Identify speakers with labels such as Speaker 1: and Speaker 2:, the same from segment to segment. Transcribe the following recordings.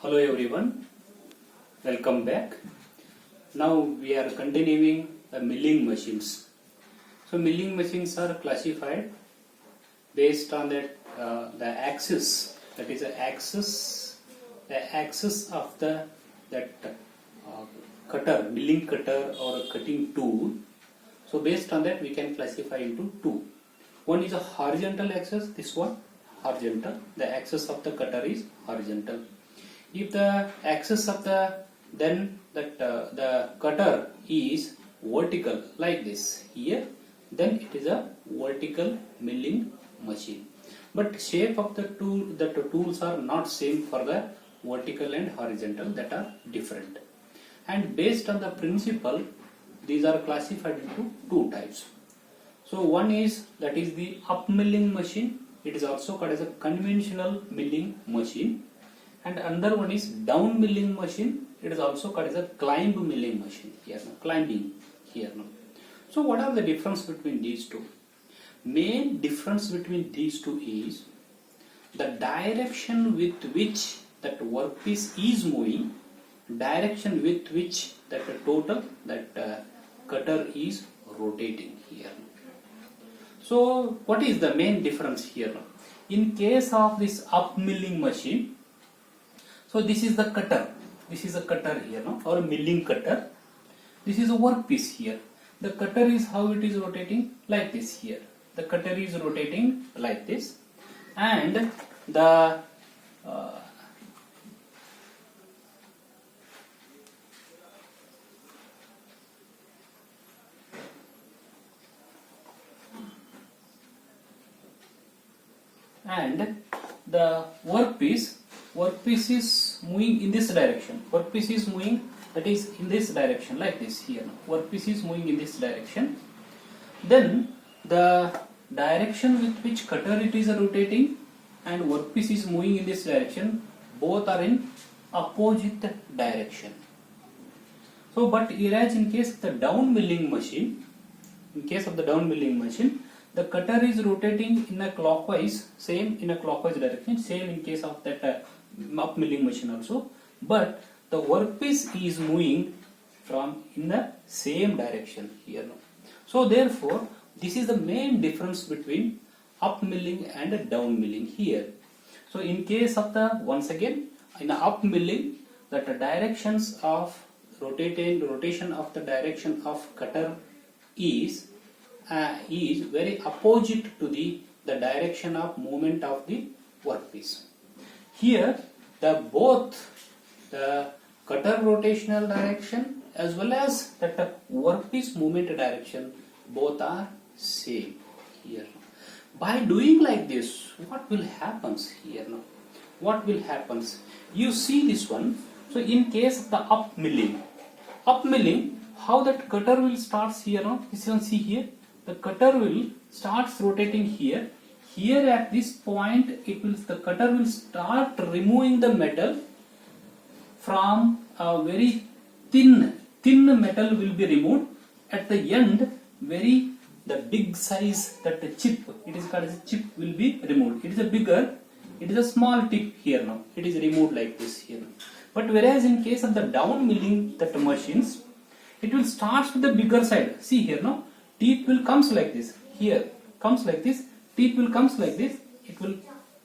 Speaker 1: Hello everyone, welcome back. Now we are continuing the milling machines. So milling machines are classified based on that the axis, that is the axis of that cutter, milling cutter or a cutting tool. So based on that we can classify into two. One is a horizontal axis, this one horizontal. The axis of the cutter is horizontal. If the axis of the cutter is vertical like this here, then it is a vertical milling machine. But shape of the tools are not same for the vertical and horizontal, that are different. And based on the principle, these are classified into two types. So one is that is the up milling machine. It is also called as a conventional milling machine. And another one is down milling machine. It is also called as a climb milling machine. Here now, climbing here now. So what are the difference between these two? Main difference between these two is the direction with which that workpiece is moving, direction with which that cutter is rotating here. So what is the main difference here? In case of this up milling machine, so this is the cutter. This is a cutter here, no? Or a milling cutter. This is a workpiece here. The cutter is how it is rotating like this here. The cutter is rotating like this, and the workpiece is moving in this direction. Workpiece is moving, that is in this direction like this here. Workpiece is moving in this direction. Then the direction with which cutter it is rotating and workpiece is moving in this direction, both are in opposite direction. So but whereas in case of the down milling machine, the cutter is rotating in a clockwise, same in a clockwise direction, same in case of that up milling machine also, but the workpiece is moving from in the same direction here now. So therefore this is the main difference between up milling and down milling here. So in case of the, once again, in the up milling, that the directions of rotation of the direction of cutter is very opposite to the direction of movement of the workpiece. Here both the cutter rotational direction as well as the workpiece movement direction, both are same here. By doing like this, what will happens here now? What will happens? You see this one. So in case of the up milling, how that cutter will starts here now? This one, see here. The cutter will starts rotating here. Here at this point, the cutter will start removing the metal from a very thin metal will be removed. At the end, the big size, that the chip, it is called as a chip, will be removed. It is a small tip here now. It is removed like this here. But whereas in case of the down milling machines, it will start with the bigger side. See here now. Teeth will comes like this. Here comes like this. Teeth will comes like this. It will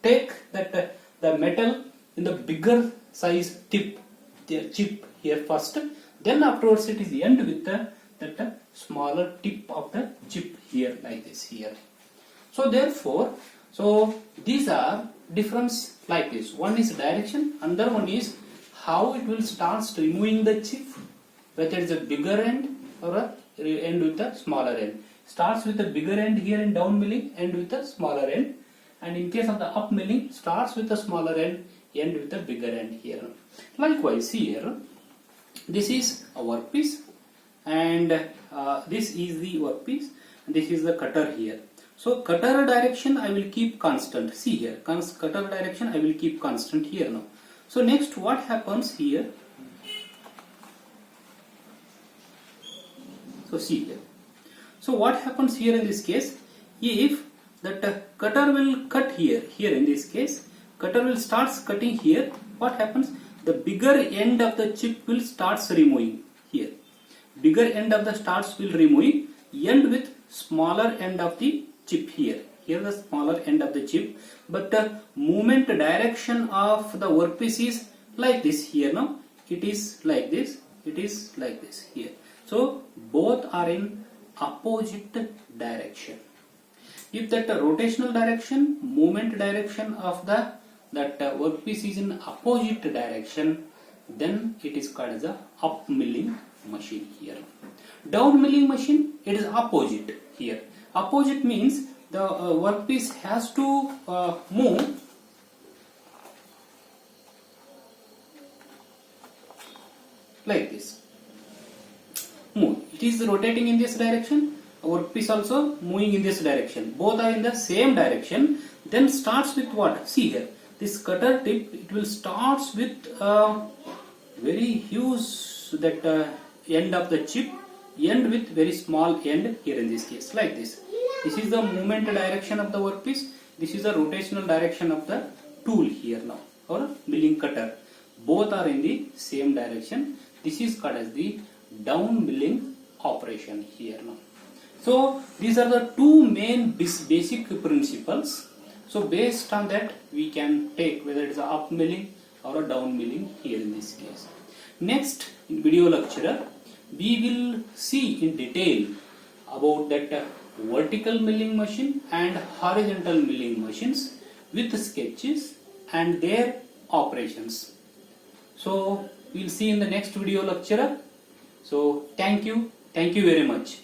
Speaker 1: take that the metal in the bigger size chip here first. Then afterwards it is end with that smaller tip of the chip here like this here. So therefore, these are difference like this. One is direction. Another one is how it will start removing the chip, whether it is a bigger end or a end with the smaller end. Starts with the bigger end here in down milling, end with the smaller end. And in case of the up milling, starts with the smaller end, end with the bigger end here. Likewise, see here, this is a workpiece, and this is the workpiece, and this is the cutter here. So cutter direction I will keep constant. See here, cutter direction I will keep constant here now. So next, what happens here? So see here. So what happens here in this case? If that cutter will cut here in this case, cutter will starts cutting here. What happens? the bigger end of the chip will starts removing here. Bigger end of the starts will removing, end with smaller end of the chip here. Here the smaller end of the chip, but the movement direction of the workpiece is like this here now. It is like this, it is like this here. So both are in opposite direction. If that rotational direction, movement direction of that workpiece is in opposite direction, then it is called as a up milling machine here. Down milling machine, it is opposite here. Opposite means the workpiece has to move like this. Move. It is rotating in this direction. Workpiece also moving in this direction. Both are in the same direction. Then starts with what? See here. This cutter tip, it will starts with very huge that end of the chip, end with very small end here in this case, like this. This is the movement direction of the workpiece. This is the rotational direction of the tool here now, or milling cutter. Both are in the same direction. This is called as the down milling operation here now. So these are the two main basic principles. So based on that, we can take whether it is a up milling or a down milling here in this case. Next, in video lecture, we will see in detail about that vertical milling machine and horizontal milling machines with sketches and their operations. So we will see in the next video lecture. So thank you very much.